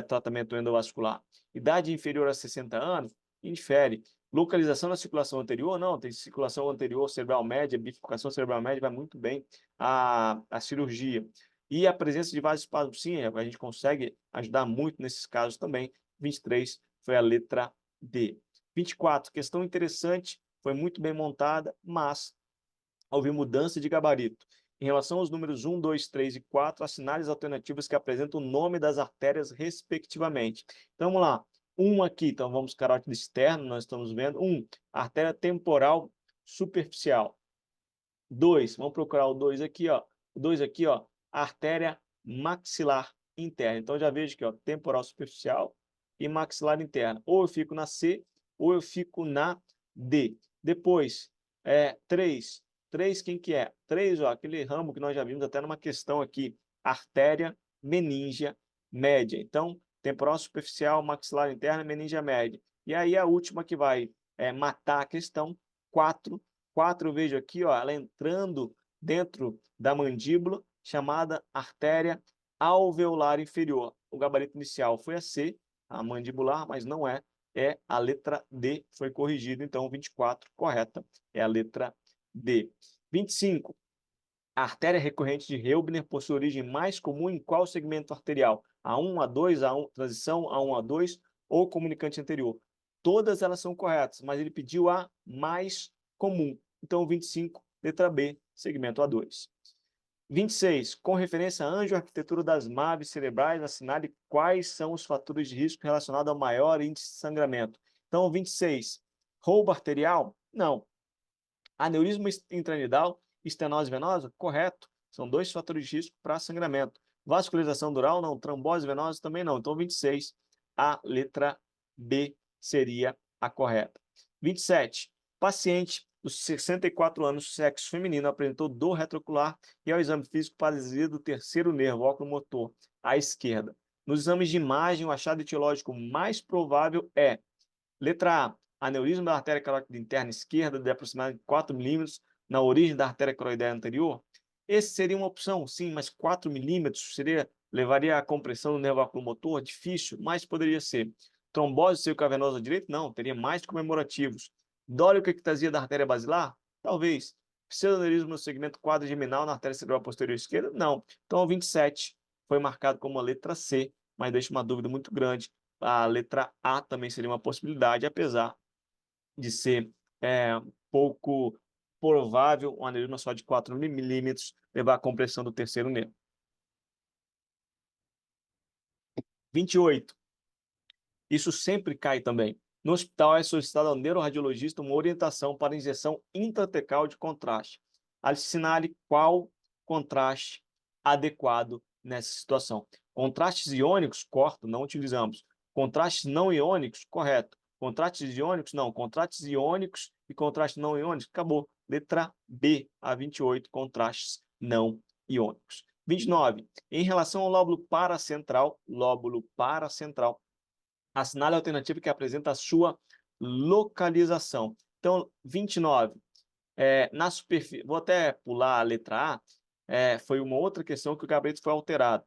S1: tratamento endovascular. Idade inferior a 60 anos infere. Localização da circulação anterior, não, tem circulação anterior cerebral média, bifurcação cerebral média, vai muito bem a cirurgia. E a presença de vasoespasmo, sim, a gente consegue ajudar muito nesses casos também. 23 foi a letra D. 24, questão interessante, foi muito bem montada, mas houve mudança de gabarito. Em relação aos números 1, 2, 3 e 4, assinale as alternativas que apresentam o nome das artérias respectivamente. Então, vamos lá. 1 aqui, então vamos carótido externo, nós estamos vendo. 1, artéria temporal superficial. 2, vamos procurar o 2 aqui, ó. O 2 aqui, ó, artéria maxilar interna. Então, já vejo aqui, ó, temporal superficial e maxilar interna. Ou eu fico na C, ou eu fico na D. Depois, 3. 3, quem que é? 3, ó, aquele ramo que nós já vimos até numa questão aqui. Artéria meníngea média. Então, temporal superficial, maxilar interna, meníngea média. E aí a última que vai matar a questão, 4. 4 eu vejo aqui, ó, ela entrando dentro da mandíbula, chamada artéria alveolar inferior. O gabarito inicial foi a C, a mandibular, mas não é a letra D, foi corrigido, então 24, correta, é a letra D. 25, a artéria recorrente de Reubner possui origem mais comum em qual segmento arterial? A1, A2, A1, transição, A1, A2 ou comunicante anterior? Todas elas são corretas, mas ele pediu a mais comum. Então, 25, letra B, segmento A2. 26. Com referência à angioarquitetura das MAVs cerebrais, assinale quais são os fatores de risco relacionados ao maior índice de sangramento. Então, 26. Roubo arterial? Não. Aneurisma intranidal, estenose venosa? Correto. São 2 fatores de risco para sangramento. Vascularização dural? Não. Trombose venosa? Também não. Então, 26. A letra B seria a correta. 27. Paciente dos 64 anos, sexo feminino, apresentou dor retroocular e ao exame físico paralisia do terceiro nervo oculomotor, à esquerda. Nos exames de imagem, o achado etiológico mais provável é: letra A, aneurisma da artéria carótida interna esquerda de aproximadamente 4 milímetros na origem da artéria coroideia anterior. Esse seria uma opção, sim, mas 4 milímetros levaria à compressão do nervo oculomotor? Difícil, mas poderia ser. Trombose do seio cavernoso direito? Não, teria mais comemorativos. Dóleo-ectasia da artéria basilar? Talvez. Pseudoaneurisma no segmento quadrigeminal na artéria cerebral posterior esquerda? Não. Então, o 27 foi marcado como a letra C, mas deixa uma dúvida muito grande. A letra A também seria uma possibilidade, apesar de ser pouco provável um aneurisma só de 4 milímetros levar à compressão do terceiro nervo. 28. Isso sempre cai também. No hospital é solicitado ao neuroradiologista uma orientação para injeção intratecal de contraste. Assinale qual contraste adequado nessa situação. Contrastes iônicos, corto, não utilizamos. Contrastes não iônicos, correto. Contrastes iônicos, não. Contrastes iônicos e contrastes não iônicos, acabou. Letra B, a 28, contrastes não iônicos. 29. Em relação ao lóbulo paracentral, assinale a alternativa que apresenta a sua localização. Então, 29, na superfície, vou até pular a letra A, foi uma outra questão que o gabarito foi alterado.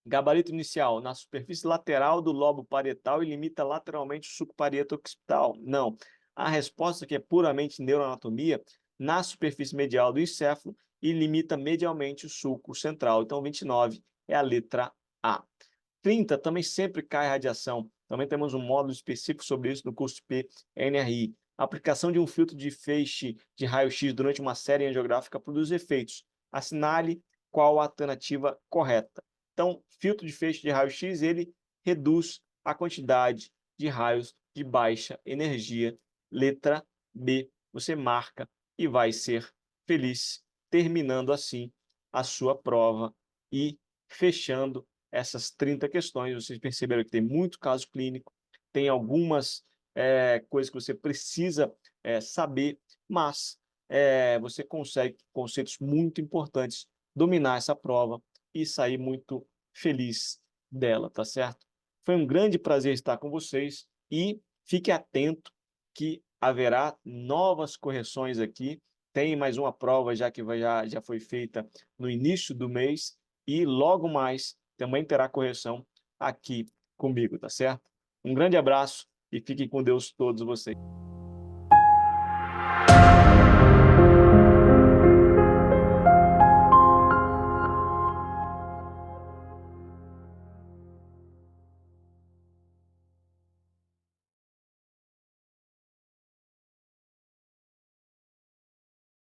S1: Gabarito inicial, na superfície lateral do lobo parietal e limita lateralmente o suco parieto occipital. Não. A resposta, que é puramente neuroanatomia, na superfície medial do encéfalo e limita medialmente o sulco central. Então, 29 é a letra A. 30, também sempre cai radiação. Também temos um módulo específico sobre isso no curso PNRI. A aplicação de um filtro de feixe de raio-x durante uma série angiográfica produz efeitos. Assinale qual a alternativa correta. Então, filtro de feixe de raio-x, ele reduz a quantidade de raios de baixa energia. Letra B, você marca e vai ser feliz, terminando assim a sua prova e fechando essas 30 questões. Vocês perceberam que tem muito caso clínico, tem algumas coisas que você precisa saber, mas você consegue conceitos muito importantes, dominar essa prova e sair muito feliz dela, tá certo? Foi um grande prazer estar com vocês e fique atento que haverá novas correções aqui. Tem mais uma prova já que já foi feita no início do mês e logo mais também terá correção aqui comigo, tá certo? Um grande abraço e fiquem com Deus todos vocês.